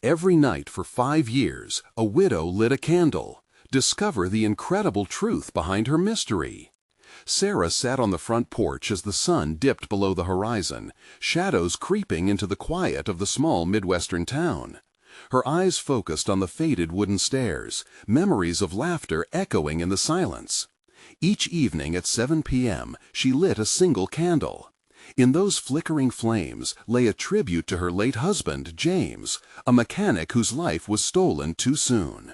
Every night for 5 years, a widow lit a candle. Discover the incredible truth behind her mystery. Sarah sat on the front porch as the sun dipped below the horizon, shadows creeping into the quiet of the small Midwestern town. Her eyes focused on the faded wooden stairs, memories of laughter echoing in the silence. Each evening at 7 p.m., she lit a single candle. In those flickering flames lay a tribute to her late husband, James, a mechanic whose life was stolen too soon.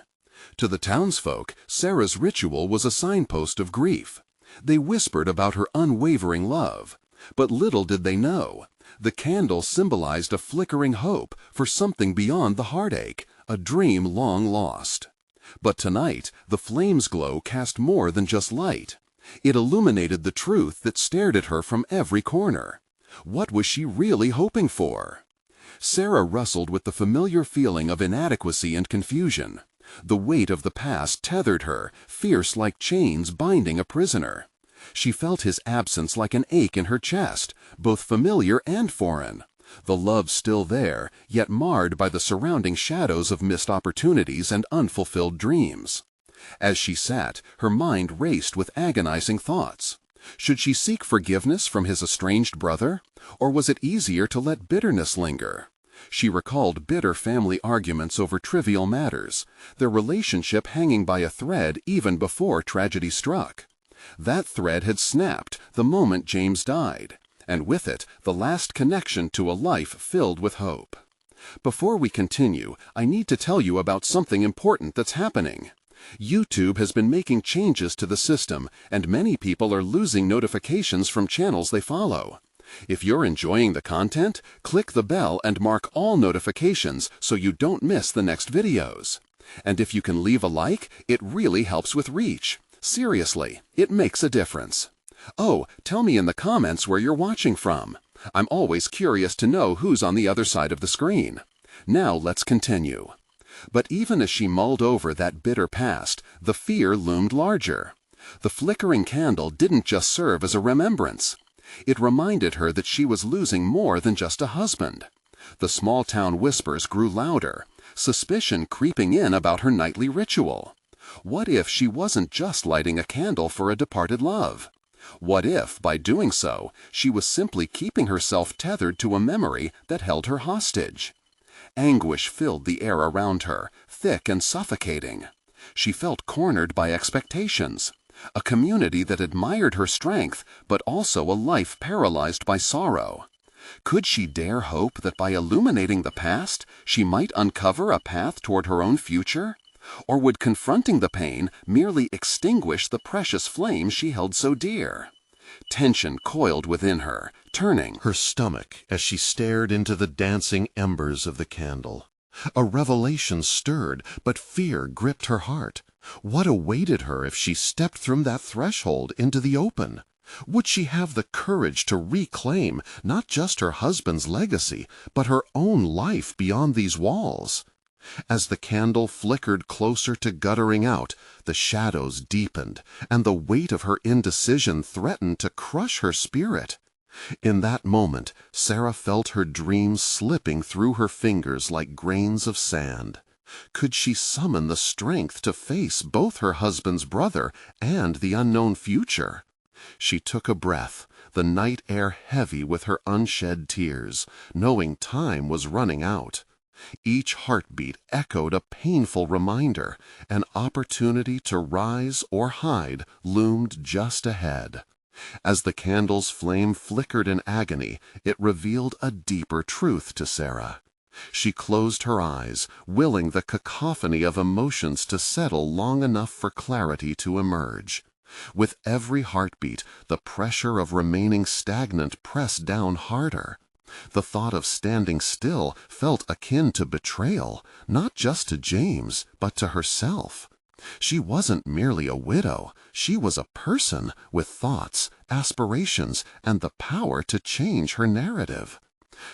To the townsfolk, Sarah's ritual was a signpost of grief. They whispered about her unwavering love. But little did they know, the candle symbolized a flickering hope for something beyond the heartache, a dream long lost. But tonight, the flame's glow cast more than just light. It illuminated the truth that stared at her from every corner. What was she really hoping for? Sarah wrestled with the familiar feeling of inadequacy and confusion. The weight of the past tethered her, fierce like chains binding a prisoner. She felt his absence like an ache in her chest, both familiar and foreign. The love still there, yet marred by the surrounding shadows of missed opportunities and unfulfilled dreams. As she sat, her mind raced with agonizing thoughts. Should she seek forgiveness from his estranged brother? Or was it easier to let bitterness linger? She recalled bitter family arguments over trivial matters, their relationship hanging by a thread even before tragedy struck. That thread had snapped the moment James died, and with it the last connection to a life filled with hope. Before we continue, I need to tell you about something important that's happening. YouTube has been making changes to the system, and many people are losing notifications from channels they follow. If you're enjoying the content, click the bell and mark all notifications so you don't miss the next videos. And if you can leave a like, it really helps with reach. Seriously, it makes a difference. Oh, tell me in the comments where you're watching from. I'm always curious to know who's on the other side of the screen. Now let's continue. But even as she mulled over that bitter past, the fear loomed larger. The flickering candle didn't just serve as a remembrance. It reminded her that she was losing more than just a husband. The small-town whispers grew louder, suspicion creeping in about her nightly ritual. What if she wasn't just lighting a candle for a departed love? What if, by doing so, she was simply keeping herself tethered to a memory that held her hostage? Anguish filled the air around her, thick and suffocating. She felt cornered by expectations, a community that admired her strength, but also a life paralyzed by sorrow. Could she dare hope that by illuminating the past, she might uncover a path toward her own future? Or would confronting the pain merely extinguish the precious flame she held so dear? Tension coiled within her, turning her stomach as she stared into the dancing embers of the candle. A revelation stirred, but fear gripped her heart. What awaited her if she stepped from that threshold into the open? Would she have the courage to reclaim not just her husband's legacy, but her own life beyond these walls? As the candle flickered closer to guttering out, the shadows deepened, and the weight of her indecision threatened to crush her spirit. In that moment, Sarah felt her dreams slipping through her fingers like grains of sand. Could she summon the strength to face both her husband's brother and the unknown future? She took a breath, the night air heavy with her unshed tears, knowing time was running out. Each heartbeat echoed a painful reminder. An opportunity to rise or hide loomed just ahead. As the candle's flame flickered in agony, it revealed a deeper truth to Sarah. She closed her eyes, willing the cacophony of emotions to settle long enough for clarity to emerge. With every heartbeat, the pressure of remaining stagnant pressed down harder. The thought of standing still felt akin to betrayal, not just to James, but to herself. She wasn't merely a widow. She was a person with thoughts, aspirations, and the power to change her narrative.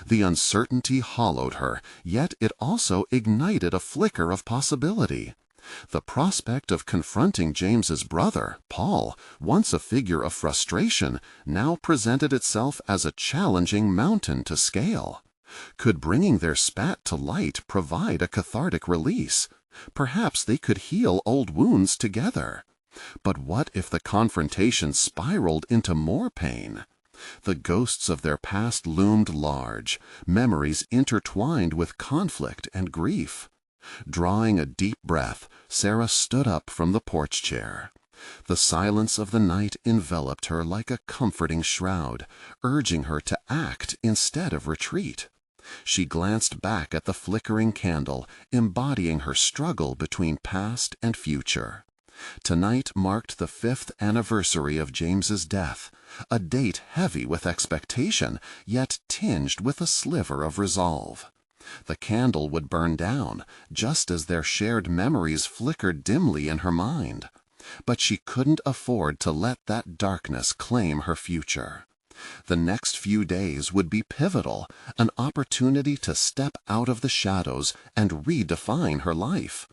The uncertainty hollowed her, yet it also ignited a flicker of possibility. The prospect of confronting James's brother, Paul, once a figure of frustration, now presented itself as a challenging mountain to scale. Could bringing their spat to light provide a cathartic release? Perhaps they could heal old wounds together. But what if the confrontation spiraled into more pain? The ghosts of their past loomed large, memories intertwined with conflict and grief. Drawing a deep breath, Sarah stood up from the porch chair. The silence of the night enveloped her like a comforting shroud, urging her to act instead of retreat. She glanced back at the flickering candle, embodying her struggle between past and future. Tonight marked the 5th anniversary of James's death, a date heavy with expectation, yet tinged with a sliver of resolve. The candle would burn down, just as their shared memories flickered dimly in her mind. But she couldn't afford to let that darkness claim her future. The next few days would be pivotal, an opportunity to step out of the shadows and redefine her life.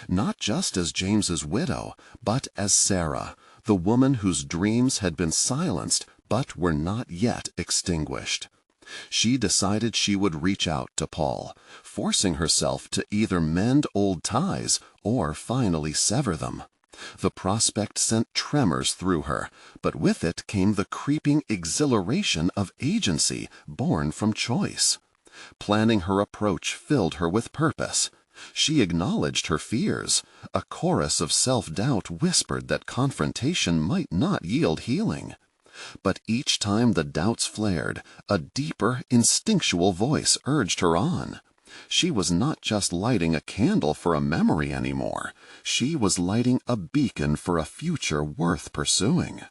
Not just as James's widow, but as Sarah, the woman whose dreams had been silenced but were not yet extinguished. She decided she would reach out to Paul, forcing herself to either mend old ties or finally sever them. The prospect sent tremors through her, but with it came the creeping exhilaration of agency born from choice. Planning her approach filled her with purpose. She acknowledged her fears. A chorus of self-doubt whispered that confrontation might not yield healing. But each time the doubts flared, a deeper, instinctual voice urged her on. She was not just lighting a candle for a memory anymore. She was lighting a beacon for a future worth pursuing.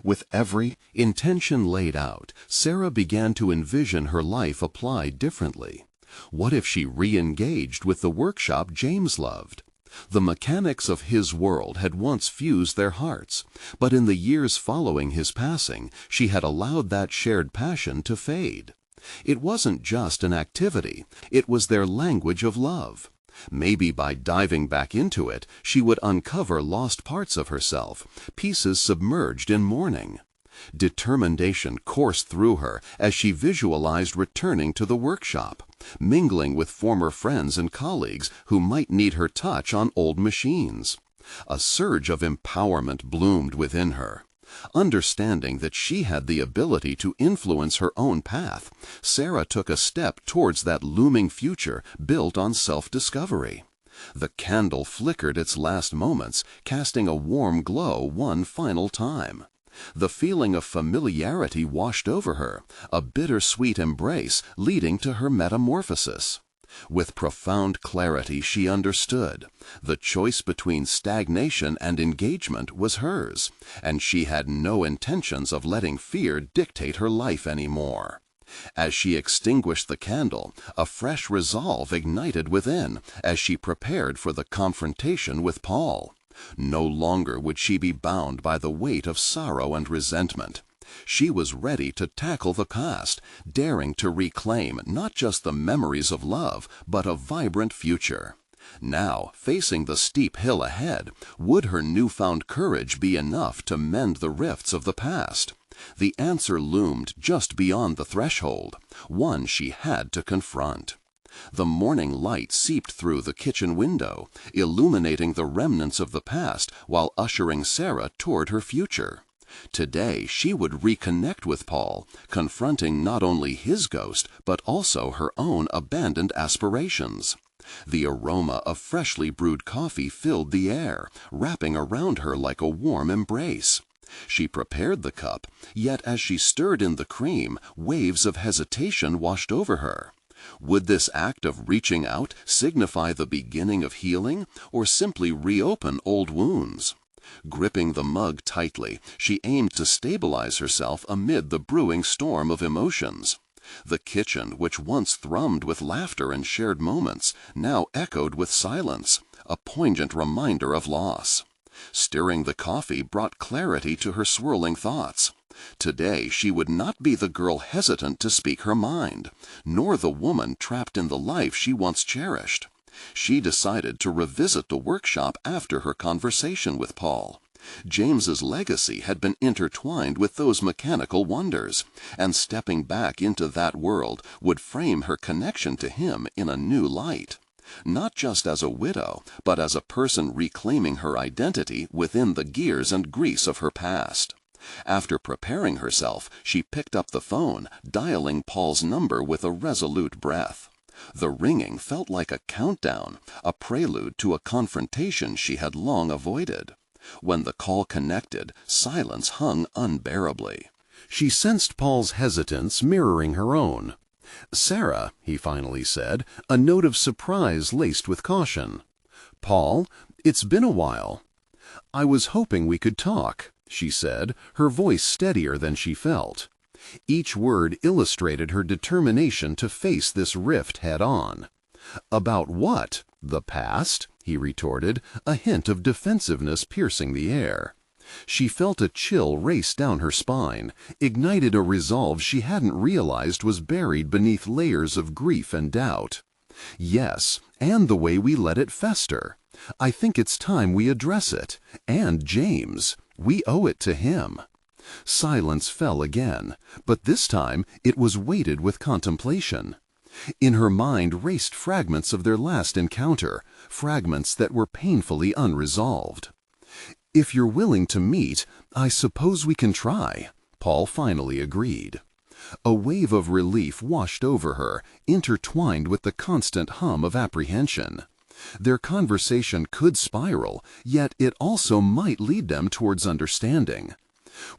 With every intention laid out, Sarah began to envision her life applied differently. What if she re-engaged with the workshop James loved? The mechanics of his world had once fused their hearts, but in the years following his passing, she had allowed that shared passion to fade. It wasn't just an activity, it was their language of love. Maybe by diving back into it, she would uncover lost parts of herself, pieces submerged in mourning. Determination coursed through her as she visualized returning to the workshop, mingling with former friends and colleagues who might need her touch on old machines. A surge of empowerment bloomed within her. Understanding that she had the ability to influence her own path, Sarah took a step towards that looming future built on self-discovery. The candle flickered its last moments, casting a warm glow one final time. The feeling of familiarity washed over her, a bittersweet embrace leading to her metamorphosis. With profound clarity she understood. The choice between stagnation and engagement was hers, and she had no intentions of letting fear dictate her life anymore. As she extinguished the candle, a fresh resolve ignited within as she prepared for the confrontation with Paul. No longer would she be bound by the weight of sorrow and resentment. She was ready to tackle the past, daring to reclaim not just the memories of love, but a vibrant future. Now, facing the steep hill ahead, would her newfound courage be enough to mend the rifts of the past? The answer loomed just beyond the threshold, one she had to confront. The morning light seeped through the kitchen window, illuminating the remnants of the past while ushering Sarah toward her future. Today she would reconnect with Paul, confronting not only his ghost, but also her own abandoned aspirations. The aroma of freshly brewed coffee filled the air, wrapping around her like a warm embrace. She prepared the cup, yet as she stirred in the cream, waves of hesitation washed over her. Would this act of reaching out signify the beginning of healing, or simply reopen old wounds? Gripping the mug tightly, she aimed to stabilize herself amid the brewing storm of emotions. The kitchen, which once thrummed with laughter and shared moments, now echoed with silence, a poignant reminder of loss. Stirring the coffee brought clarity to her swirling thoughts. Today she would not be the girl hesitant to speak her mind, nor the woman trapped in the life she once cherished. She decided to revisit the workshop after her conversation with Paul. James's legacy had been intertwined with those mechanical wonders, and stepping back into that world would frame her connection to him in a new light. Not just as a widow, but as a person reclaiming her identity within the gears and grease of her past. After preparing herself, she picked up the phone, dialing Paul's number with a resolute breath. The ringing felt like a countdown, a prelude to a confrontation she had long avoided. When the call connected, silence hung unbearably. She sensed Paul's hesitance mirroring her own. "Sarah," he finally said, a note of surprise laced with caution. "Paul, it's been a while." "I was hoping we could talk," she said, her voice steadier than she felt. Each word illustrated her determination to face this rift head-on. "About what? The past?" he retorted, a hint of defensiveness piercing the air. She felt a chill race down her spine, ignited a resolve she hadn't realized was buried beneath layers of grief and doubt. "Yes, and the way we let it fester. I think it's time we address it. And James, we owe it to him." Silence fell again, but this time it was weighted with contemplation. In her mind raced fragments of their last encounter, fragments that were painfully unresolved. "If you're willing to meet, I suppose we can try," Paul finally agreed. A wave of relief washed over her, intertwined with the constant hum of apprehension. Their conversation could spiral, yet it also might lead them towards understanding.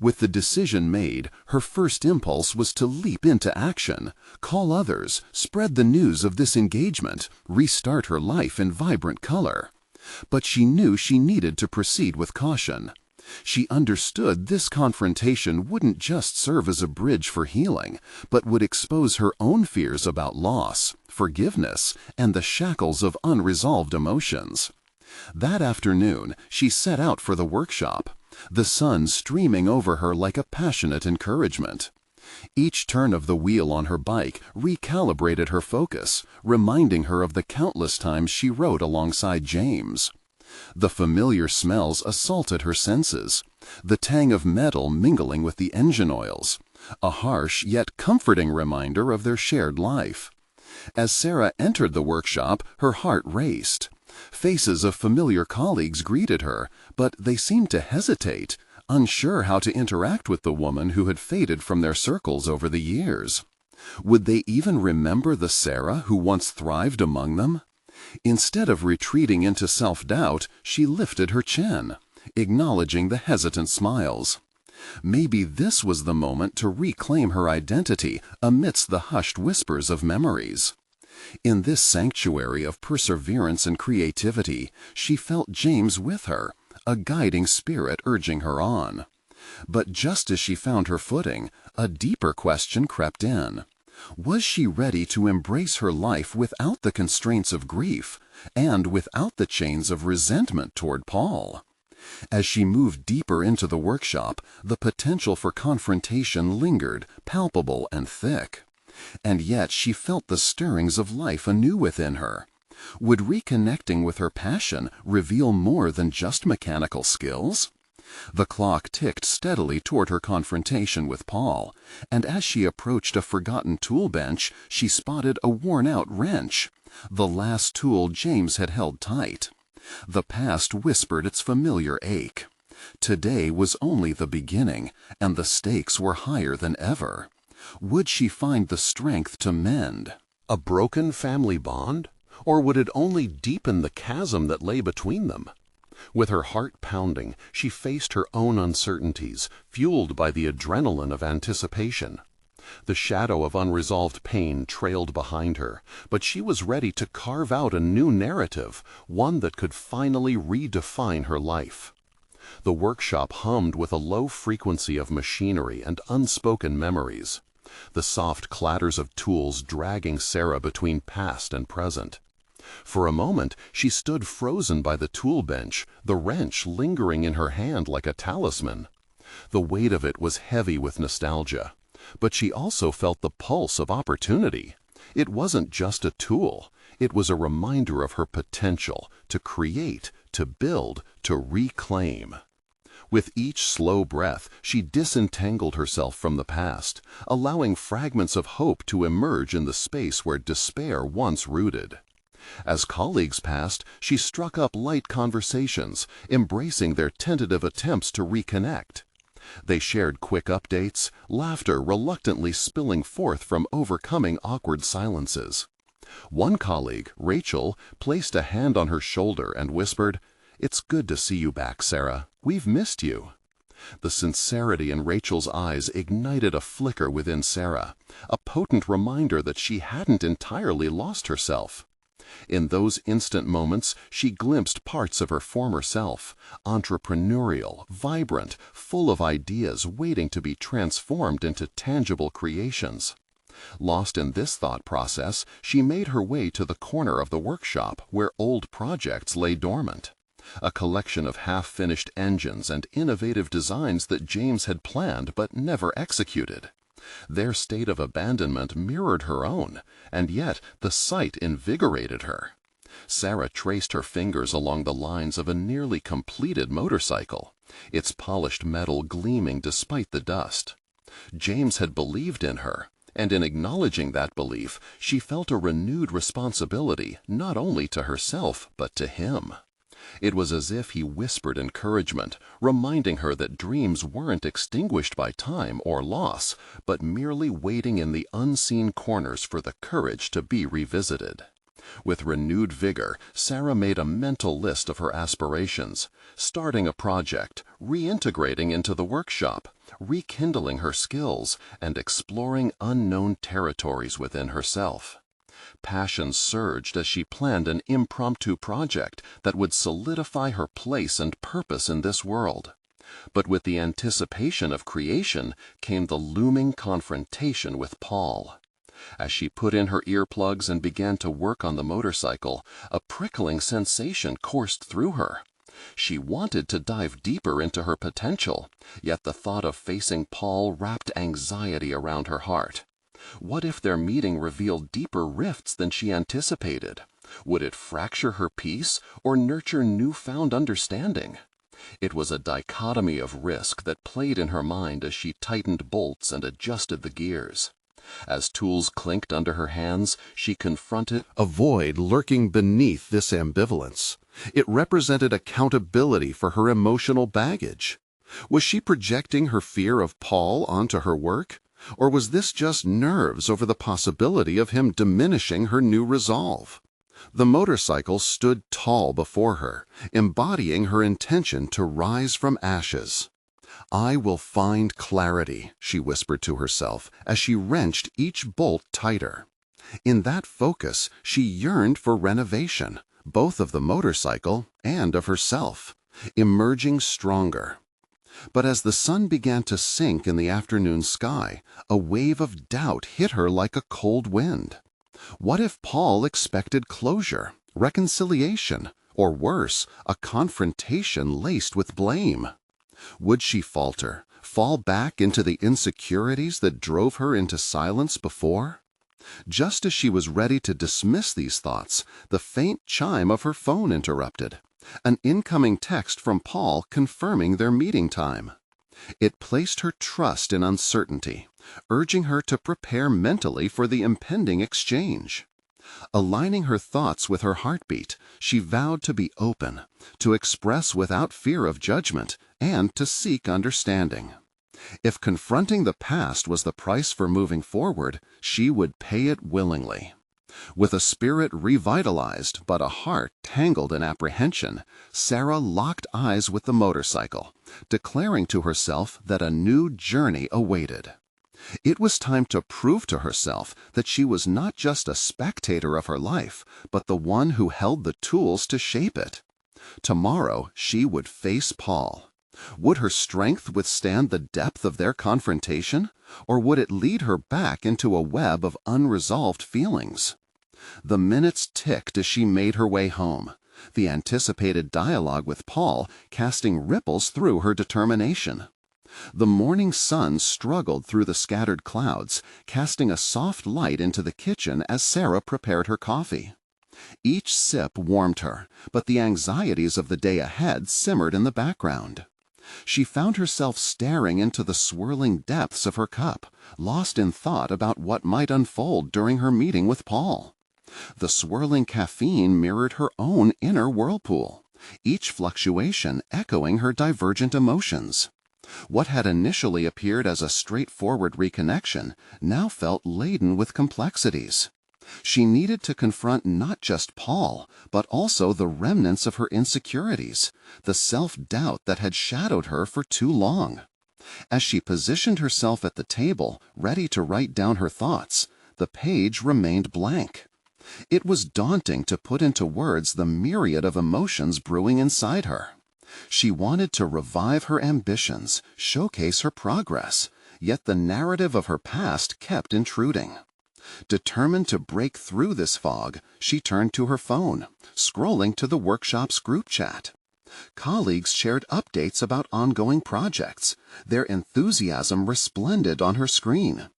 With the decision made, her first impulse was to leap into action, call others, spread the news of this engagement, restart her life in vibrant color. But she knew she needed to proceed with caution. She understood this confrontation wouldn't just serve as a bridge for healing, but would expose her own fears about loss, forgiveness, and the shackles of unresolved emotions. That afternoon, she set out for the workshop, the sun streaming over her like a passionate encouragement. Each turn of the wheel on her bike recalibrated her focus, reminding her of the countless times she rode alongside James. The familiar smells assaulted her senses, the tang of metal mingling with the engine oils, a harsh yet comforting reminder of their shared life. As Sarah entered the workshop, her heart raced. Faces of familiar colleagues greeted her, but they seemed to hesitate, unsure how to interact with the woman who had faded from their circles over the years. Would they even remember the Sarah who once thrived among them? Instead of retreating into self-doubt, she lifted her chin, acknowledging the hesitant smiles. Maybe this was the moment to reclaim her identity amidst the hushed whispers of memories. In this sanctuary of perseverance and creativity, she felt James with her, a guiding spirit urging her on. But just as she found her footing, a deeper question crept in. Was she ready to embrace her life without the constraints of grief, and without the chains of resentment toward Paul? As she moved deeper into the workshop, the potential for confrontation lingered, palpable and thick. And yet she felt the stirrings of life anew within her. Would reconnecting with her passion reveal more than just mechanical skills? The clock ticked steadily toward her confrontation with Paul, and as she approached a forgotten tool bench, she spotted a worn-out wrench, the last tool James had held tight. The past whispered its familiar ache. Today was only the beginning, and the stakes were higher than ever. Would she find the strength to mend a broken family bond, or would it only deepen the chasm that lay between them? With her heart pounding, she faced her own uncertainties, fueled by the adrenaline of anticipation. The shadow of unresolved pain trailed behind her, but she was ready to carve out a new narrative, one that could finally redefine her life. The workshop hummed with a low frequency of machinery and unspoken memories, the soft clatters of tools dragging Sarah between past and present. For a moment she stood frozen by the tool bench, the wrench lingering in her hand like a talisman. The weight of it was heavy with nostalgia, but she also felt the pulse of opportunity. It wasn't just a tool, it was a reminder of her potential to create, to build, to reclaim. With each slow breath, she disentangled herself from the past, allowing fragments of hope to emerge in the space where despair once rooted. As colleagues passed, she struck up light conversations, embracing their tentative attempts to reconnect. They shared quick updates, laughter reluctantly spilling forth from overcoming awkward silences. One colleague, Rachel, placed a hand on her shoulder and whispered, "It's good to see you back, Sarah. We've missed you." The sincerity in Rachel's eyes ignited a flicker within Sarah, a potent reminder that she hadn't entirely lost herself. In those instant moments, she glimpsed parts of her former self, entrepreneurial, vibrant, full of ideas waiting to be transformed into tangible creations. Lost in this thought process, she made her way to the corner of the workshop where old projects lay dormant. A collection of half-finished engines and innovative designs that James had planned but never executed. Their state of abandonment mirrored her own, and yet the sight invigorated her. Sarah traced her fingers along the lines of a nearly completed motorcycle, its polished metal gleaming despite the dust. James had believed in her, and in acknowledging that belief, she felt a renewed responsibility not only to herself but to him. It was as if he whispered encouragement, reminding her that dreams weren't extinguished by time or loss, but merely waiting in the unseen corners for the courage to be revisited. With renewed vigor, Sarah made a mental list of her aspirations, starting a project, reintegrating into the workshop, rekindling her skills, and exploring unknown territories within herself. Passion surged as she planned an impromptu project that would solidify her place and purpose in this world. But with the anticipation of creation came the looming confrontation with Paul. As she put in her earplugs and began to work on the motorcycle, a prickling sensation coursed through her. She wanted to dive deeper into her potential, yet the thought of facing Paul wrapped anxiety around her heart. What if their meeting revealed deeper rifts than she anticipated? Would it fracture her peace or nurture newfound understanding? It was a dichotomy of risk that played in her mind as she tightened bolts and adjusted the gears. As tools clinked under her hands, she confronted a void lurking beneath this ambivalence. It represented accountability for her emotional baggage. Was she projecting her fear of Paul onto her work? Or was this just nerves over the possibility of him diminishing her new resolve? The motorcycle stood tall before her, embodying her intention to rise from ashes. "I will find clarity," she whispered to herself as she wrenched each bolt tighter. In that focus, she yearned for renovation, both of the motorcycle and of herself, emerging stronger. But as the sun began to sink in the afternoon sky, a wave of doubt hit her like a cold wind. What if Paul expected closure, reconciliation, or worse, a confrontation laced with blame? Would she falter, fall back into the insecurities that drove her into silence before? Just as she was ready to dismiss these thoughts, the faint chime of her phone interrupted. An incoming text from Paul confirming their meeting time. It placed her trust in uncertainty, urging her to prepare mentally for the impending exchange. Aligning her thoughts with her heartbeat, she vowed to be open, to express without fear of judgment, and to seek understanding. If confronting the past was the price for moving forward, she would pay it willingly. With a spirit revitalized but a heart tangled in apprehension, Sarah locked eyes with the motorcycle, declaring to herself that a new journey awaited. It was time to prove to herself that she was not just a spectator of her life, but the one who held the tools to shape it. Tomorrow she would face Paul. Would her strength withstand the depth of their confrontation, or would it lead her back into a web of unresolved feelings? The minutes ticked as she made her way home, the anticipated dialogue with Paul casting ripples through her determination. The morning sun struggled through the scattered clouds, casting a soft light into the kitchen as Sarah prepared her coffee. Each sip warmed her, but the anxieties of the day ahead simmered in the background. She found herself staring into the swirling depths of her cup, lost in thought about what might unfold during her meeting with Paul. The swirling caffeine mirrored her own inner whirlpool, each fluctuation echoing her divergent emotions. What had initially appeared as a straightforward reconnection now felt laden with complexities. She needed to confront not just Paul, but also the remnants of her insecurities, the self-doubt that had shadowed her for too long. As she positioned herself at the table, ready to write down her thoughts, the page remained blank. It was daunting to put into words the myriad of emotions brewing inside her. She wanted to revive her ambitions, showcase her progress, yet the narrative of her past kept intruding. Determined to break through this fog, she turned to her phone, scrolling to the workshop's group chat. Colleagues shared updates about ongoing projects, their enthusiasm resplendent on her screen.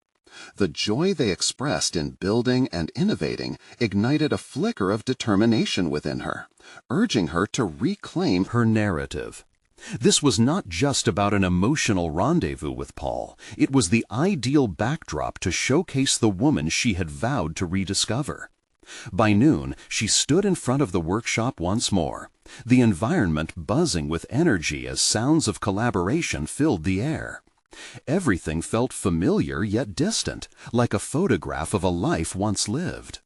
The joy they expressed in building and innovating ignited a flicker of determination within her, urging her to reclaim her narrative. This was not just about an emotional rendezvous with Paul. It was the ideal backdrop to showcase the woman she had vowed to rediscover. By noon, she stood in front of the workshop once more, the environment buzzing with energy as sounds of collaboration filled the air. Everything felt familiar yet distant, like a photograph of a life once lived.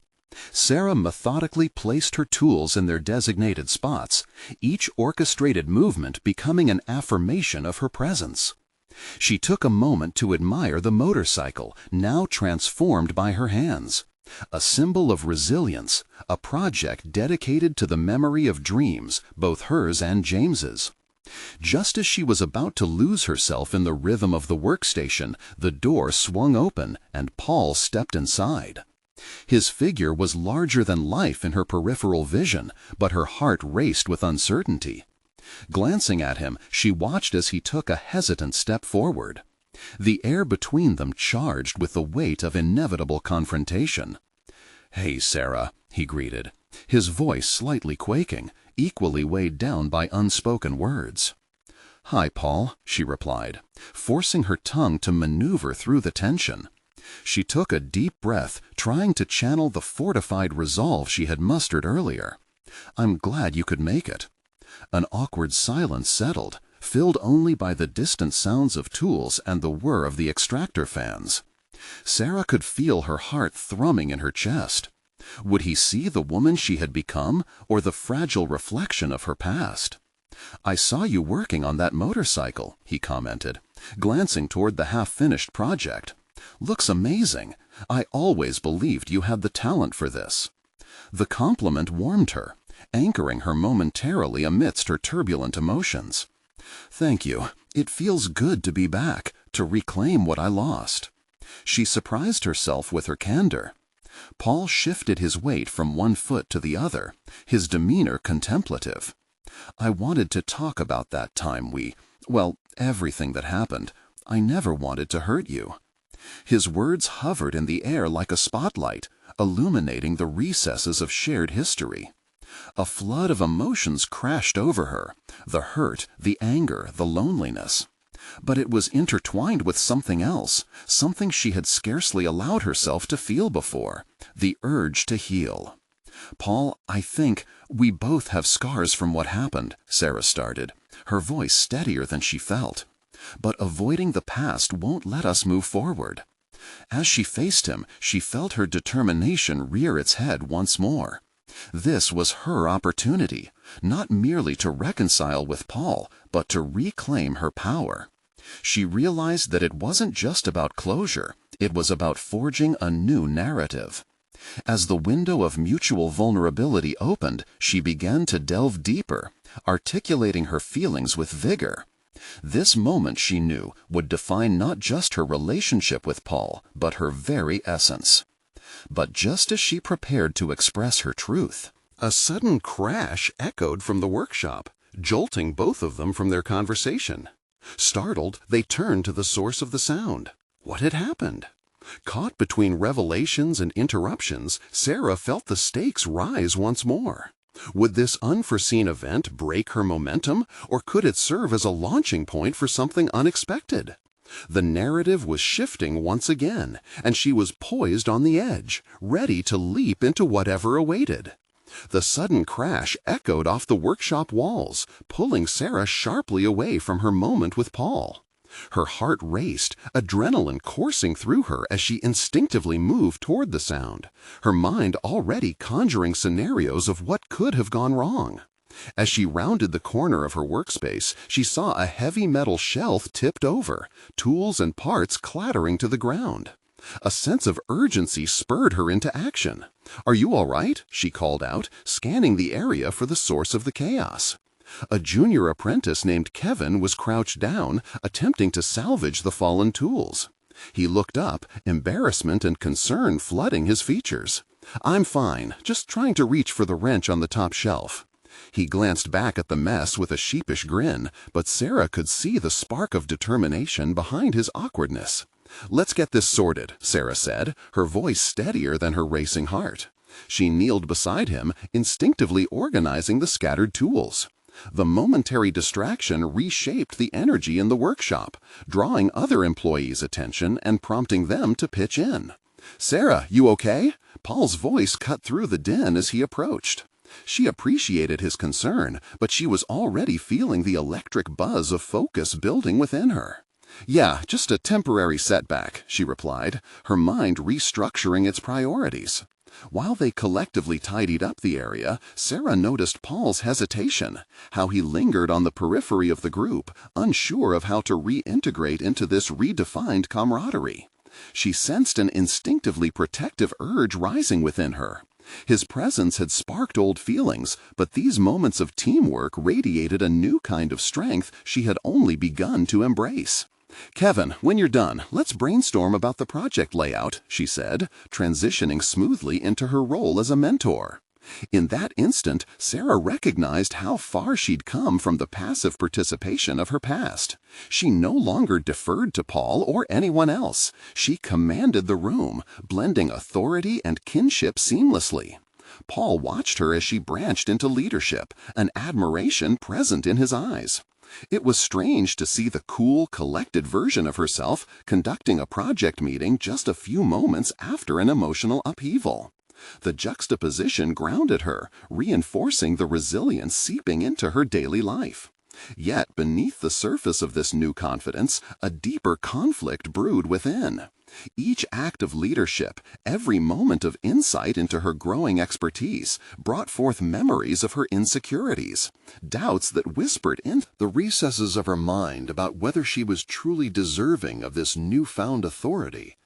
Sarah methodically placed her tools in their designated spots, each orchestrated movement becoming an affirmation of her presence. She took a moment to admire the motorcycle, now transformed by her hands. A symbol of resilience, a project dedicated to the memory of dreams, both hers and James's. Just as she was about to lose herself in the rhythm of the workstation, the door swung open and Paul stepped inside. His figure was larger than life in her peripheral vision, but her heart raced with uncertainty. Glancing at him, she watched as he took a hesitant step forward. The air between them charged with the weight of inevitable confrontation. "Hey, Sarah," he greeted, his voice slightly quaking, equally weighed down by unspoken words. "Hi, Paul," she replied, forcing her tongue to maneuver through the tension. She took a deep breath, trying to channel the fortified resolve she had mustered earlier. "I'm glad you could make it." An awkward silence settled, filled only by the distant sounds of tools and the whir of the extractor fans. Sarah could feel her heart thrumming in her chest. Would he see the woman she had become, or the fragile reflection of her past? "I saw you working on that motorcycle," he commented, glancing toward the half-finished project. "Looks amazing. I always believed you had the talent for this." The compliment warmed her, anchoring her momentarily amidst her turbulent emotions. "Thank you. It feels good to be back, to reclaim what I lost." She surprised herself with her candor. Paul shifted his weight from one foot to the other, his demeanor contemplative. "I wanted to talk about that time everything that happened. I never wanted to hurt you." His words hovered in the air like a spotlight, illuminating the recesses of shared history. A flood of emotions crashed over her, the hurt, the anger, the loneliness. But it was intertwined with something else, something she had scarcely allowed herself to feel before, the urge to heal. "Paul, I think we both have scars from what happened," Sarah started, her voice steadier than she felt. "But avoiding the past won't let us move forward." As she faced him, she felt her determination rear its head once more. This was her opportunity, not merely to reconcile with Paul, but to reclaim her power. She realized that it wasn't just about closure, it was about forging a new narrative. As the window of mutual vulnerability opened, she began to delve deeper, articulating her feelings with vigor. This moment, she knew, would define not just her relationship with Paul, but her very essence. But just as she prepared to express her truth, a sudden crash echoed from the workshop, jolting both of them from their conversation. Startled, they turned to the source of the sound. What had happened? Caught between revelations and interruptions, Sarah felt the stakes rise once more. Would this unforeseen event break her momentum, or could it serve as a launching point for something unexpected? The narrative was shifting once again, and she was poised on the edge, ready to leap into whatever awaited. The sudden crash echoed off the workshop walls, pulling Sarah sharply away from her moment with Paul. Her heart raced, adrenaline coursing through her as she instinctively moved toward the sound, her mind already conjuring scenarios of what could have gone wrong. As she rounded the corner of her workspace, she saw a heavy metal shelf tipped over, tools and parts clattering to the ground. A sense of urgency spurred her into action. "Are you all right?" she called out, scanning the area for the source of the chaos. A junior apprentice named Kevin was crouched down, attempting to salvage the fallen tools. He looked up, embarrassment and concern flooding his features. "I'm fine, just trying to reach for the wrench on the top shelf." He glanced back at the mess with a sheepish grin, but Sarah could see the spark of determination behind his awkwardness. "Let's get this sorted," Sarah said, her voice steadier than her racing heart. She kneeled beside him, instinctively organizing the scattered tools. The momentary distraction reshaped the energy in the workshop, drawing other employees' attention and prompting them to pitch in. "Sarah, you okay?" Paul's voice cut through the din as he approached. She appreciated his concern, but she was already feeling the electric buzz of focus building within her. "Yeah, just a temporary setback," she replied, her mind restructuring its priorities. While they collectively tidied up the area, Sarah noticed Paul's hesitation, how he lingered on the periphery of the group, unsure of how to reintegrate into this redefined camaraderie. She sensed an instinctively protective urge rising within her. His presence had sparked old feelings, but these moments of teamwork radiated a new kind of strength she had only begun to embrace. "Kevin, when you're done, let's brainstorm about the project layout," she said, transitioning smoothly into her role as a mentor. In that instant, Sarah recognized how far she'd come from the passive participation of her past. She no longer deferred to Paul or anyone else. She commanded the room, blending authority and kinship seamlessly. Paul watched her as she branched into leadership, an admiration present in his eyes. It was strange to see the cool, collected version of herself conducting a project meeting just a few moments after an emotional upheaval. The juxtaposition grounded her, reinforcing the resilience seeping into her daily life. Yet beneath the surface of this new confidence, a deeper conflict brewed within. Each act of leadership, every moment of insight into her growing expertise, brought forth memories of her insecurities, doubts that whispered in the recesses of her mind about whether she was truly deserving of this newfound authority.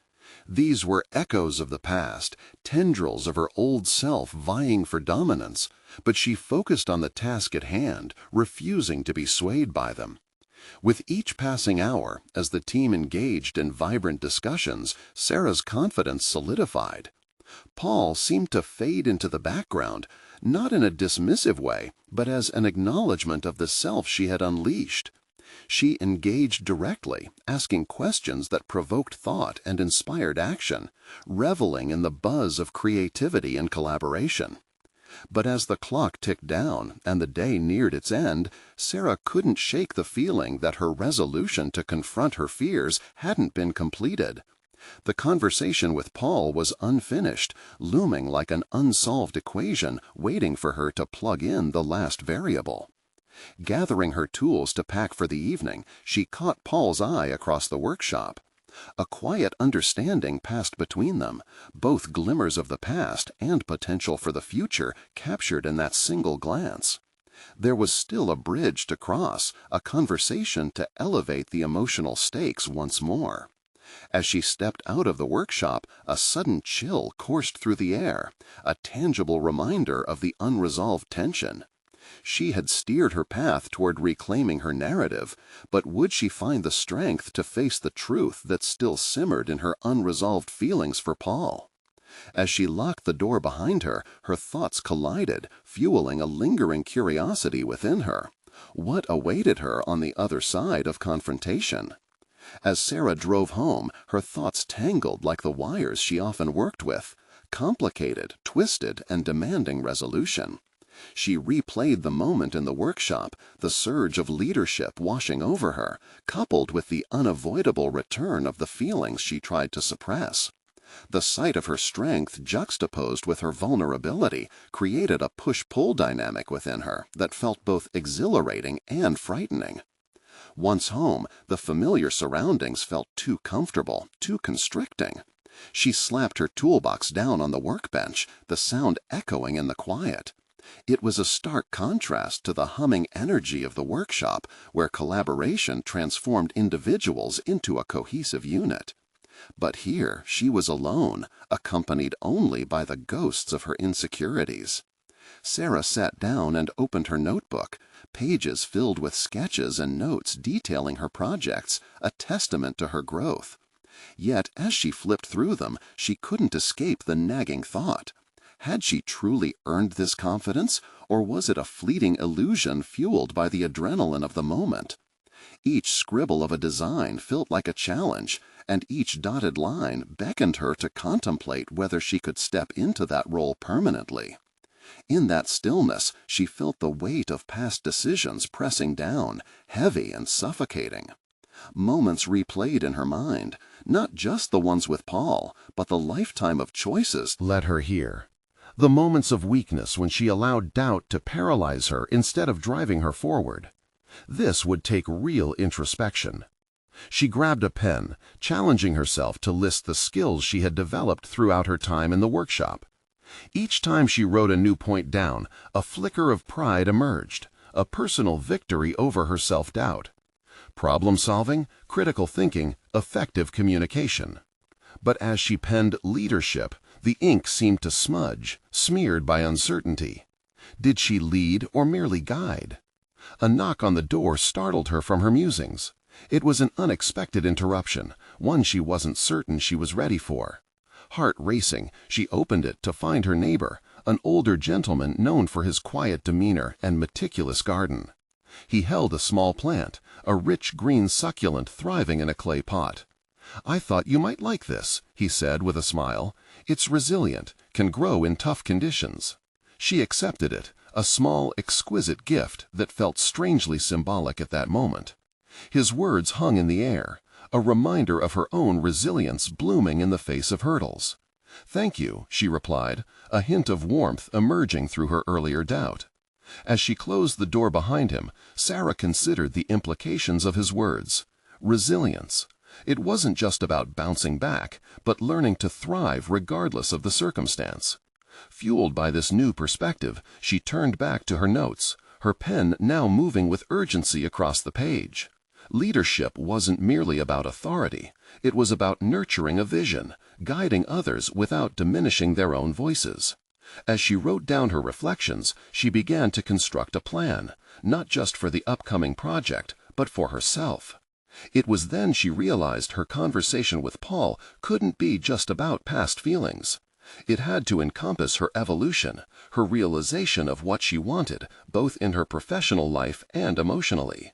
These were echoes of the past, tendrils of her old self vying for dominance, but she focused on the task at hand, refusing to be swayed by them. With each passing hour, as the team engaged in vibrant discussions, Sarah's confidence solidified. Paul seemed to fade into the background, not in a dismissive way, but as an acknowledgement of the self she had unleashed. She engaged directly, asking questions that provoked thought and inspired action, reveling in the buzz of creativity and collaboration. But as the clock ticked down and the day neared its end, Sarah couldn't shake the feeling that her resolution to confront her fears hadn't been completed. The conversation with Paul was unfinished, looming like an unsolved equation waiting for her to plug in the last variable. Gathering her tools to pack for the evening, she caught Paul's eye across the workshop. A quiet understanding passed between them, both glimmers of the past and potential for the future captured in that single glance. There was still a bridge to cross, a conversation to elevate the emotional stakes once more. As she stepped out of the workshop, a sudden chill coursed through the air, a tangible reminder of the unresolved tension. She had steered her path toward reclaiming her narrative, but would she find the strength to face the truth that still simmered in her unresolved feelings for Paul? As she locked the door behind her, her thoughts collided, fueling a lingering curiosity within her. What awaited her on the other side of confrontation? As Sarah drove home, her thoughts tangled like the wires she often worked with, complicated, twisted, and demanding resolution. She replayed the moment in the workshop, the surge of leadership washing over her, coupled with the unavoidable return of the feelings she tried to suppress. The sight of her strength juxtaposed with her vulnerability created a push-pull dynamic within her that felt both exhilarating and frightening. Once home, the familiar surroundings felt too comfortable, too constricting. She slapped her toolbox down on the workbench, the sound echoing in the quiet. It was a stark contrast to the humming energy of the workshop, where collaboration transformed individuals into a cohesive unit. But here she was alone, accompanied only by the ghosts of her insecurities. Sarah sat down and opened her notebook, pages filled with sketches and notes detailing her projects, a testament to her growth. Yet, as she flipped through them, she couldn't escape the nagging thought. Had she truly earned this confidence, or was it a fleeting illusion fueled by the adrenaline of the moment? Each scribble of a design felt like a challenge, and each dotted line beckoned her to contemplate whether she could step into that role permanently. In that stillness, she felt the weight of past decisions pressing down, heavy and suffocating. Moments replayed in her mind, not just the ones with Paul, but the lifetime of choices Let her hear. The moments of weakness when she allowed doubt to paralyze her instead of driving her forward. This would take real introspection. She grabbed a pen, challenging herself to list the skills she had developed throughout her time in the workshop. Each time she wrote a new point down, a flicker of pride emerged, a personal victory over her self-doubt. Problem-solving, critical thinking, effective communication. But as she penned leadership, the ink seemed to smudge, smeared by uncertainty. Did she lead or merely guide? A knock on the door startled her from her musings. It was an unexpected interruption, one she wasn't certain she was ready for. Heart racing, she opened it to find her neighbor, an older gentleman known for his quiet demeanor and meticulous garden. He held a small plant, a rich green succulent thriving in a clay pot. "I thought you might like this," he said with a smile. "It's resilient, can grow in tough conditions." She accepted it, a small, exquisite gift that felt strangely symbolic at that moment. His words hung in the air, a reminder of her own resilience blooming in the face of hurdles. "Thank you," she replied, a hint of warmth emerging through her earlier doubt. As she closed the door behind him, Sarah considered the implications of his words. Resilience. It wasn't just about bouncing back, but learning to thrive regardless of the circumstance. Fueled by this new perspective, she turned back to her notes, her pen now moving with urgency across the page. Leadership wasn't merely about authority. It was about nurturing a vision, guiding others without diminishing their own voices. As she wrote down her reflections, she began to construct a plan, not just for the upcoming project, but for herself. It was then she realized her conversation with Paul couldn't be just about past feelings. It had to encompass her evolution, her realization of what she wanted, both in her professional life and emotionally.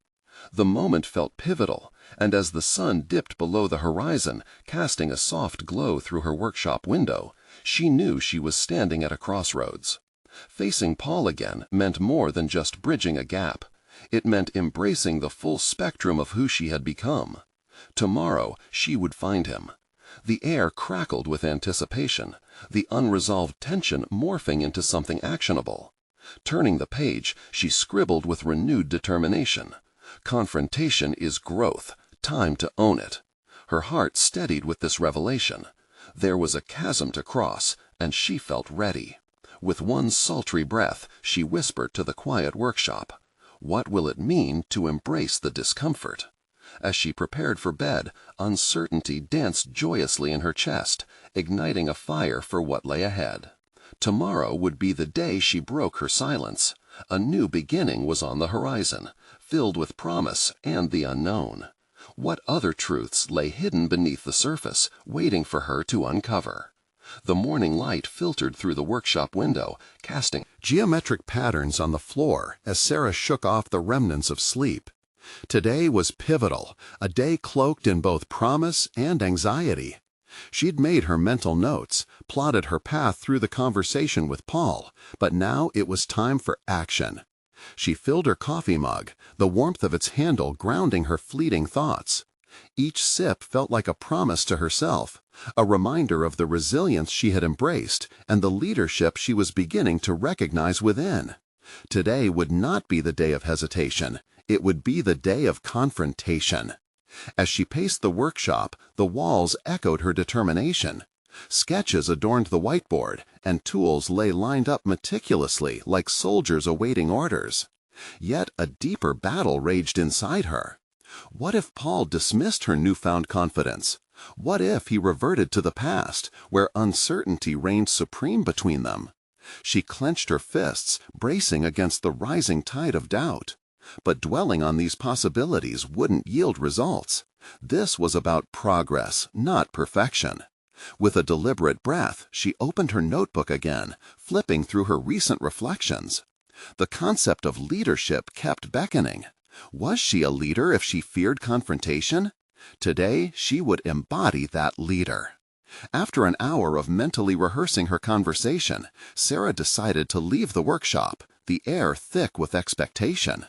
The moment felt pivotal, and as the sun dipped below the horizon, casting a soft glow through her workshop window, she knew she was standing at a crossroads. Facing Paul again meant more than just bridging a gap. It meant embracing the full spectrum of who she had become. Tomorrow she would find him. The air crackled with anticipation, the unresolved tension morphing into something actionable. Turning the page, she scribbled with renewed determination. Confrontation is growth, time to own it. Her heart steadied with this revelation. There was a chasm to cross, and she felt ready. With one sultry breath, she whispered to the quiet workshop, "What will it mean to embrace the discomfort?" As she prepared for bed, uncertainty danced joyously in her chest, igniting a fire for what lay ahead. Tomorrow would be the day she broke her silence. A new beginning was on the horizon, filled with promise and the unknown. What other truths lay hidden beneath the surface, waiting for her to uncover? The morning light filtered through the workshop window, casting geometric patterns on the floor as Sarah shook off the remnants of sleep. Today was pivotal, a day cloaked in both promise and anxiety. She'd made her mental notes, plotted her path through the conversation with Paul, but now it was time for action. She filled her coffee mug, the warmth of its handle grounding her fleeting thoughts. Each sip felt like a promise to herself, a reminder of the resilience she had embraced and the leadership she was beginning to recognize within. Today would not be the day of hesitation. It would be the day of confrontation. As she paced the workshop, the walls echoed her determination. Sketches adorned the whiteboard, and tools lay lined up meticulously like soldiers awaiting orders. Yet a deeper battle raged inside her. What if Paul dismissed her newfound confidence? What if he reverted to the past, where uncertainty reigned supreme between them? She clenched her fists, bracing against the rising tide of doubt. But dwelling on these possibilities wouldn't yield results. This was about progress, not perfection. With a deliberate breath, she opened her notebook again, flipping through her recent reflections. The concept of leadership kept beckoning. Was she a leader if she feared confrontation? Today, she would embody that leader. After an hour of mentally rehearsing her conversation, Sarah decided to leave the workshop, the air thick with expectation.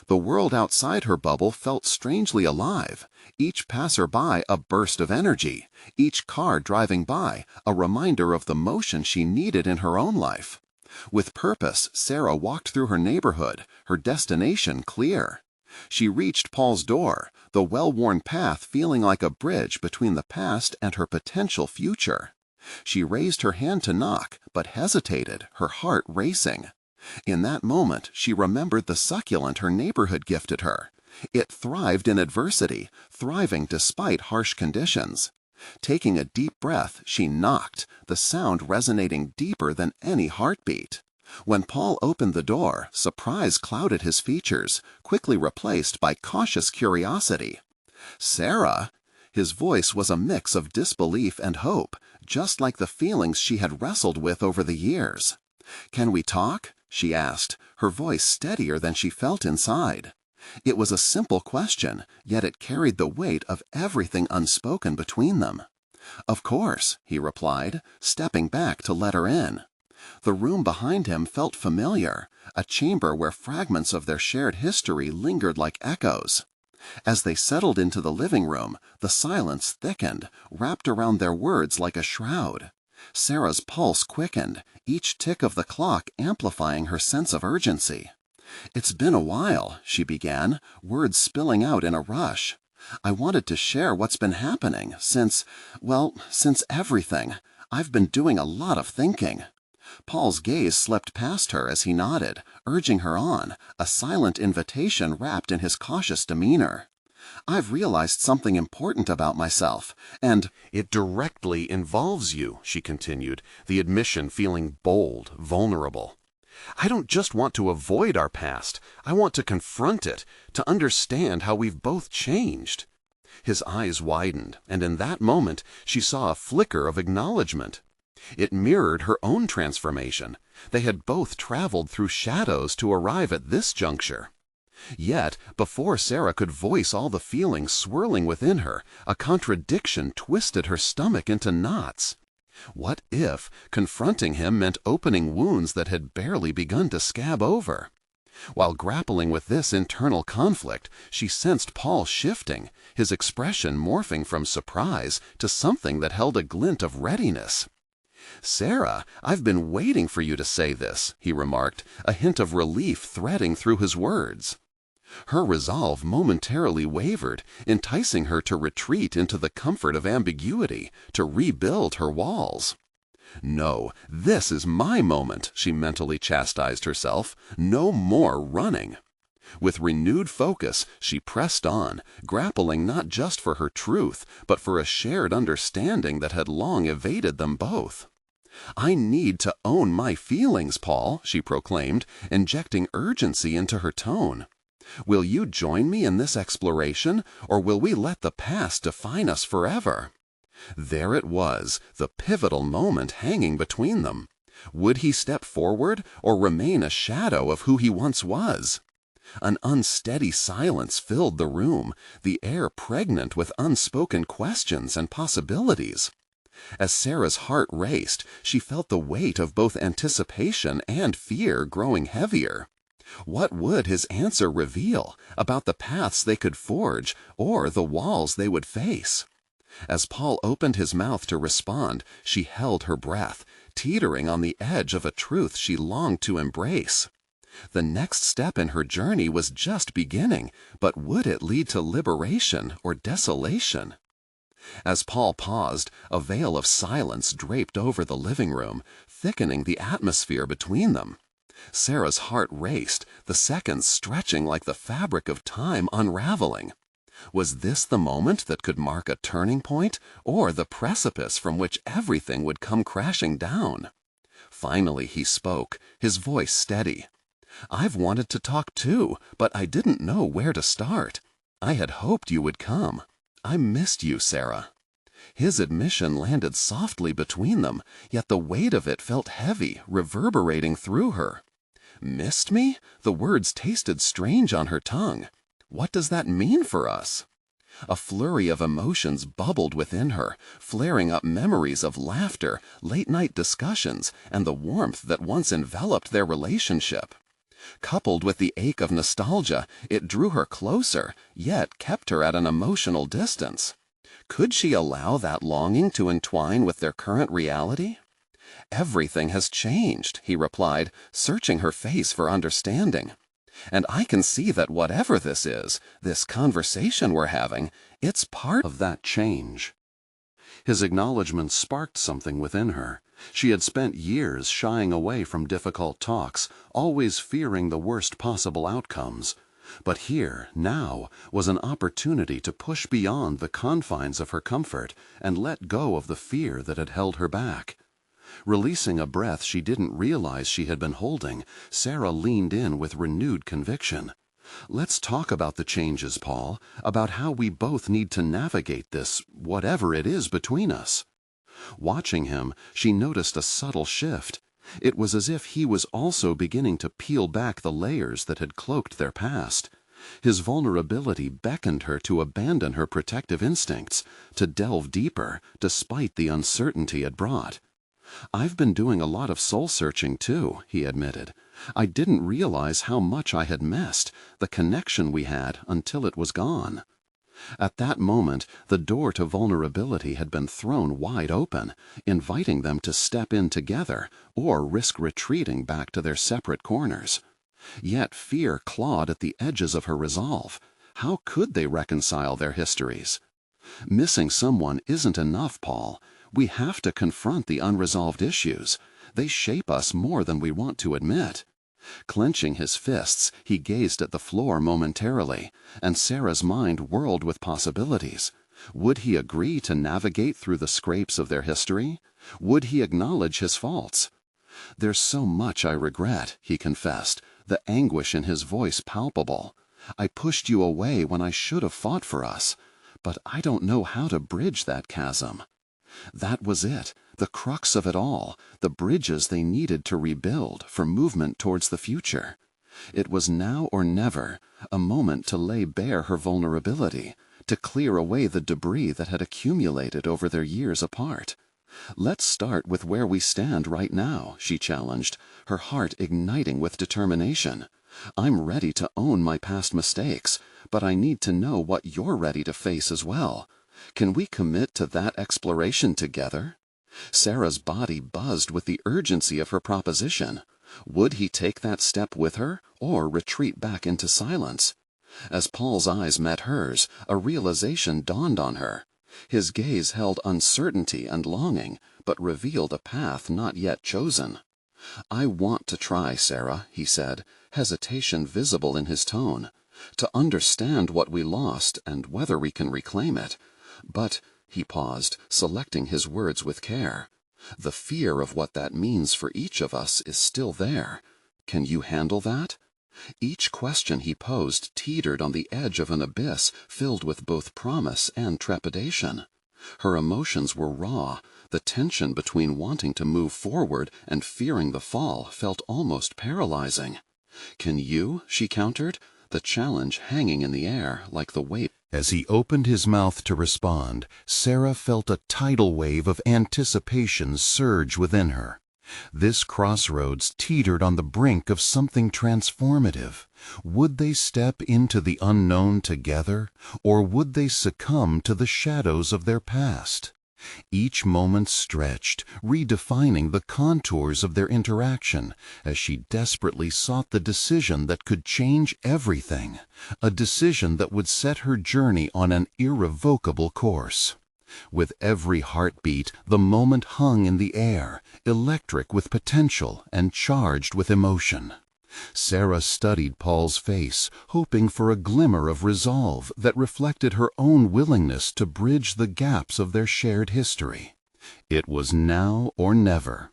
The world outside her bubble felt strangely alive, each passerby a burst of energy, each car driving by a reminder of the motion she needed in her own life. With purpose, Sarah walked through her neighborhood, her destination clear. She reached Paul's door, the well-worn path feeling like a bridge between the past and her potential future. She raised her hand to knock, but hesitated, her heart racing. In that moment, she remembered the succulent her neighborhood gifted her. It thrived in adversity, thriving despite harsh conditions. Taking a deep breath, she knocked, the sound resonating deeper than any heartbeat. When Paul opened the door, surprise clouded his features, quickly replaced by cautious curiosity. "Sarah?" His voice was a mix of disbelief and hope, just like the feelings she had wrestled with over the years. "Can we talk?" she asked, her voice steadier than she felt inside. It was a simple question, yet it carried the weight of everything unspoken between them. "Of course," he replied, stepping back to let her in. The room behind him felt familiar, a chamber where fragments of their shared history lingered like echoes. As they settled into the living room, the silence thickened, wrapped around their words like a shroud. Sarah's pulse quickened, each tick of the clock amplifying her sense of urgency. "It's been a while," she began, words spilling out in a rush. "I wanted to share what's been happening since everything. I've been doing a lot of thinking." Paul's gaze slipped past her as he nodded, urging her on, a silent invitation wrapped in his cautious demeanor. "I've realized something important about myself, and—" "It directly involves you," she continued, the admission feeling bold, vulnerable. "I don't just want to avoid our past. I want to confront it, to understand how we've both changed." His eyes widened, and in that moment she saw a flicker of acknowledgement. It mirrored her own transformation. They had both traveled through shadows to arrive at this juncture. Yet, before Sarah could voice all the feelings swirling within her, a contradiction twisted her stomach into knots. What if confronting him meant opening wounds that had barely begun to scab over? While grappling with this internal conflict, she sensed Paul shifting, his expression morphing from surprise to something that held a glint of readiness. "Sarah, I've been waiting for you to say this," he remarked, a hint of relief threading through his words. Her resolve momentarily wavered, enticing her to retreat into the comfort of ambiguity, to rebuild her walls. "No, this is my moment," she mentally chastised herself. "No more running." With renewed focus, she pressed on, grappling not just for her truth, but for a shared understanding that had long evaded them both. "I need to own my feelings, Paul," she proclaimed, injecting urgency into her tone. "Will you join me in this exploration, or will we let the past define us forever?" There it was, the pivotal moment hanging between them. Would he step forward, or remain a shadow of who he once was? An unsteady silence filled the room, the air pregnant with unspoken questions and possibilities. As Sarah's heart raced, she felt the weight of both anticipation and fear growing heavier. What would his answer reveal about the paths they could forge or the walls they would face? As Paul opened his mouth to respond, she held her breath, teetering on the edge of a truth she longed to embrace. The next step in her journey was just beginning, but would it lead to liberation or desolation? As Paul paused, a veil of silence draped over the living room, thickening the atmosphere between them. Sarah's heart raced, the seconds stretching like the fabric of time unraveling. Was this the moment that could mark a turning point, or the precipice from which everything would come crashing down? Finally he spoke, his voice steady. "I've wanted to talk too, but I didn't know where to start. I had hoped you would come. I missed you, Sarah." His admission landed softly between them, yet the weight of it felt heavy, reverberating through her. "Missed me?" The words tasted strange on her tongue. What does that mean for us? A flurry of emotions bubbled within her, flaring up memories of laughter, late-night discussions, and the warmth that once enveloped their relationship. Coupled with the ache of nostalgia, it drew her closer, yet kept her at an emotional distance. Could she allow that longing to entwine with their current reality? "Everything has changed," he replied, searching her face for understanding. "And I can see that whatever this is, this conversation we're having, it's part of that change." His acknowledgment sparked something within her. She had spent years shying away from difficult talks, always fearing the worst possible outcomes. But here, now, was an opportunity to push beyond the confines of her comfort and let go of the fear that had held her back. Releasing a breath she didn't realize she had been holding, Sarah leaned in with renewed conviction. "Let's talk about the changes, Paul, about how we both need to navigate this, whatever it is between us." Watching him, she noticed a subtle shift. It was as if he was also beginning to peel back the layers that had cloaked their past. His vulnerability beckoned her to abandon her protective instincts, to delve deeper, despite the uncertainty it brought. "I've been doing a lot of soul-searching, too," he admitted. "I didn't realize how much I had missed, the connection we had, until it was gone." At that moment, the door to vulnerability had been thrown wide open, inviting them to step in together or risk retreating back to their separate corners. Yet fear clawed at the edges of her resolve. How could they reconcile their histories? "Missing someone isn't enough, Paul. We have to confront the unresolved issues. They shape us more than we want to admit." Clenching his fists, he gazed at the floor momentarily, and Sarah's mind whirled with possibilities. Would he agree to navigate through the scrapes of their history? Would he acknowledge his faults? "There's so much I regret," he confessed, the anguish in his voice palpable. "I pushed you away when I should have fought for us, but I don't know how to bridge that chasm." That was it, the crux of it all, the bridges they needed to rebuild for movement towards the future. It was now or never, a moment to lay bare her vulnerability, to clear away the debris that had accumulated over their years apart. "Let's start with where we stand right now," she challenged, her heart igniting with determination. "I'm ready to own my past mistakes, but I need to know what you're ready to face as well. Can we commit to that exploration together?" Sarah's body buzzed with the urgency of her proposition. Would he take that step with her, or retreat back into silence? As Paul's eyes met hers, a realization dawned on her. His gaze held uncertainty and longing, but revealed a path not yet chosen. "I want to try, Sarah," he said, hesitation visible in his tone, "to understand what we lost and whether we can reclaim it. But," he paused, selecting his words with care, "the fear of what that means for each of us is still there. Can you handle that?" Each question he posed teetered on the edge of an abyss filled with both promise and trepidation. Her emotions were raw. The tension between wanting to move forward and fearing the fall felt almost paralyzing. "Can you?" she countered, the challenge hanging in the air like the weight. As he opened his mouth to respond, Sarah felt a tidal wave of anticipation surge within her. This crossroads teetered on the brink of something transformative. Would they step into the unknown together, or would they succumb to the shadows of their past? Each moment stretched, redefining the contours of their interaction as she desperately sought the decision that could change everything, a decision that would set her journey on an irrevocable course. With every heartbeat, the moment hung in the air, electric with potential and charged with emotion. Sarah studied Paul's face, hoping for a glimmer of resolve that reflected her own willingness to bridge the gaps of their shared history. It was now or never.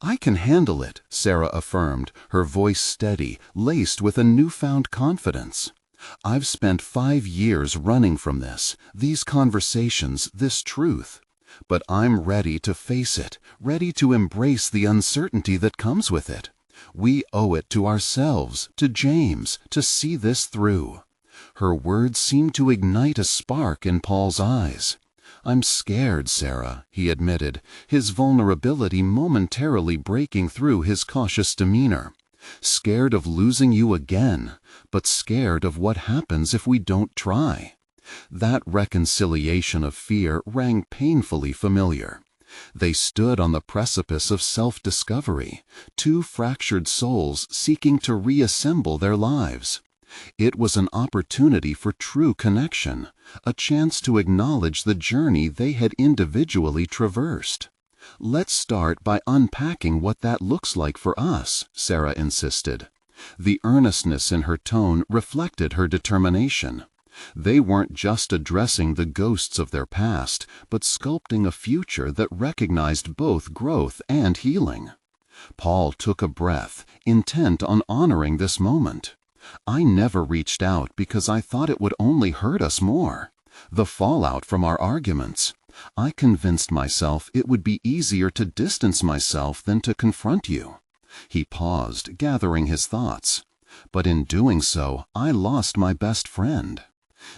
"I can handle it," Sarah affirmed, her voice steady, laced with a newfound confidence. "I've spent 5 years running from this, these conversations, this truth. But I'm ready to face it, ready to embrace the uncertainty that comes with it. We owe it to ourselves, to James, to see this through." Her words seemed to ignite a spark in Paul's eyes. "I'm scared, Sarah," he admitted, his vulnerability momentarily breaking through his cautious demeanor. "Scared of losing you again, but scared of what happens if we don't try." That reconciliation of fear rang painfully familiar. They stood on the precipice of self-discovery, two fractured souls seeking to reassemble their lives. It was an opportunity for true connection, a chance to acknowledge the journey they had individually traversed. "Let's start by unpacking what that looks like for us," Sarah insisted. The earnestness in her tone reflected her determination. They weren't just addressing the ghosts of their past, but sculpting a future that recognized both growth and healing. Paul took a breath, intent on honoring this moment. "I never reached out because I thought it would only hurt us more. The fallout from our arguments. I convinced myself it would be easier to distance myself than to confront you." He paused, gathering his thoughts. "But in doing so, I lost my best friend."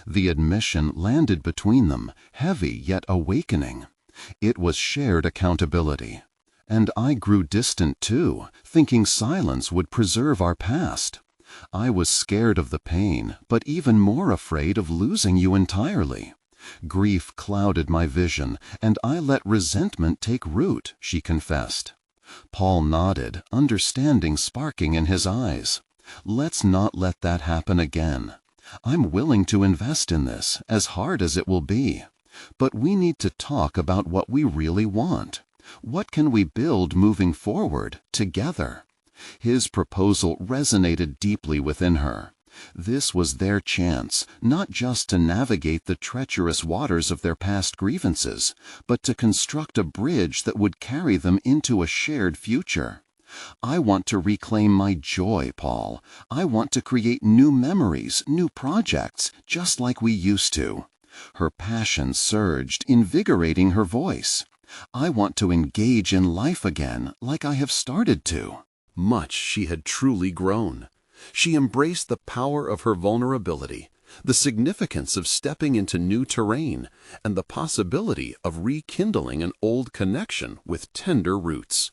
The admission landed between them, heavy yet awakening. It was shared accountability. "And I grew distant too, thinking silence would preserve our past. I was scared of the pain, but even more afraid of losing you entirely. Grief clouded my vision, and I let resentment take root," she confessed. Paul nodded, understanding sparking in his eyes. "Let's not let that happen again. I'm willing to invest in this, as hard as it will be. But we need to talk about what we really want. What can we build moving forward, together?" His proposal resonated deeply within her. This was their chance, not just to navigate the treacherous waters of their past grievances, but to construct a bridge that would carry them into a shared future. "I want to reclaim my joy, Paul. I want to create new memories, new projects, just like we used to." Her passion surged, invigorating her voice. "I want to engage in life again, like I have started to." Much she had truly grown. She embraced the power of her vulnerability, the significance of stepping into new terrain, and the possibility of rekindling an old connection with tender roots.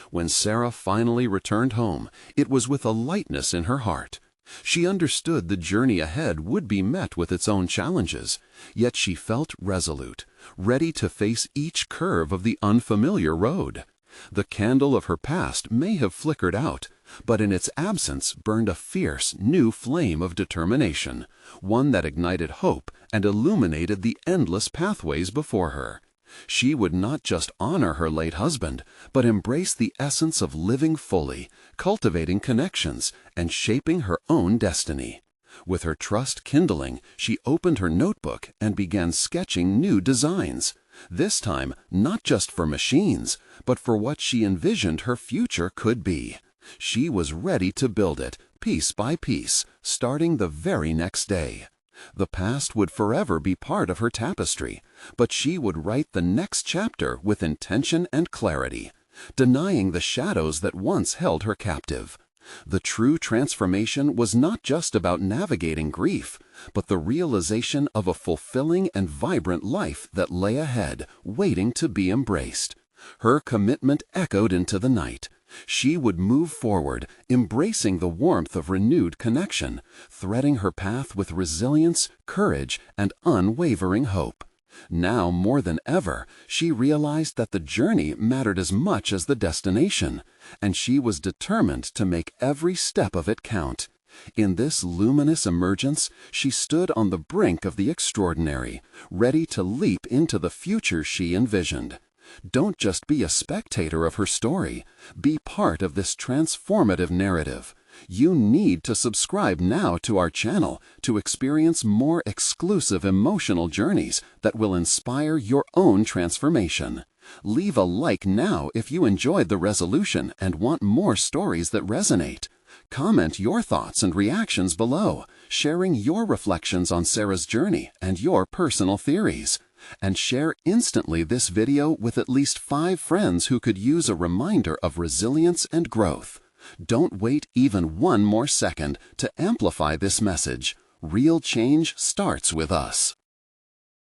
When Sarah finally returned home, it was with a lightness in her heart. She understood the journey ahead would be met with its own challenges, yet she felt resolute, ready to face each curve of the unfamiliar road. The candle of her past may have flickered out, but in its absence burned a fierce, new flame of determination, one that ignited hope and illuminated the endless pathways before her. She would not just honor her late husband, but embrace the essence of living fully, cultivating connections, and shaping her own destiny. With her trust kindling, she opened her notebook and began sketching new designs. This time, not just for machines, but for what she envisioned her future could be. She was ready to build it, piece by piece, starting the very next day. The past would forever be part of her tapestry, but she would write the next chapter with intention and clarity, denying the shadows that once held her captive. The true transformation was not just about navigating grief, but the realization of a fulfilling and vibrant life that lay ahead, waiting to be embraced. Her commitment echoed into the night. She would move forward, embracing the warmth of renewed connection, threading her path with resilience, courage, and unwavering hope. Now more than ever, she realized that the journey mattered as much as the destination, and she was determined to make every step of it count. In this luminous emergence, she stood on the brink of the extraordinary, ready to leap into the future she envisioned. Don't just be a spectator of her story. Be part of this transformative narrative. You need to subscribe now to our channel to experience more exclusive emotional journeys that will inspire your own transformation. Leave a like now if you enjoyed the resolution and want more stories that resonate. Comment your thoughts and reactions below, sharing your reflections on Sarah's journey and your personal theories. And share instantly this video with at least 5 friends who could use a reminder of resilience and growth. Don't wait even one more second to amplify this message. Real change starts with us.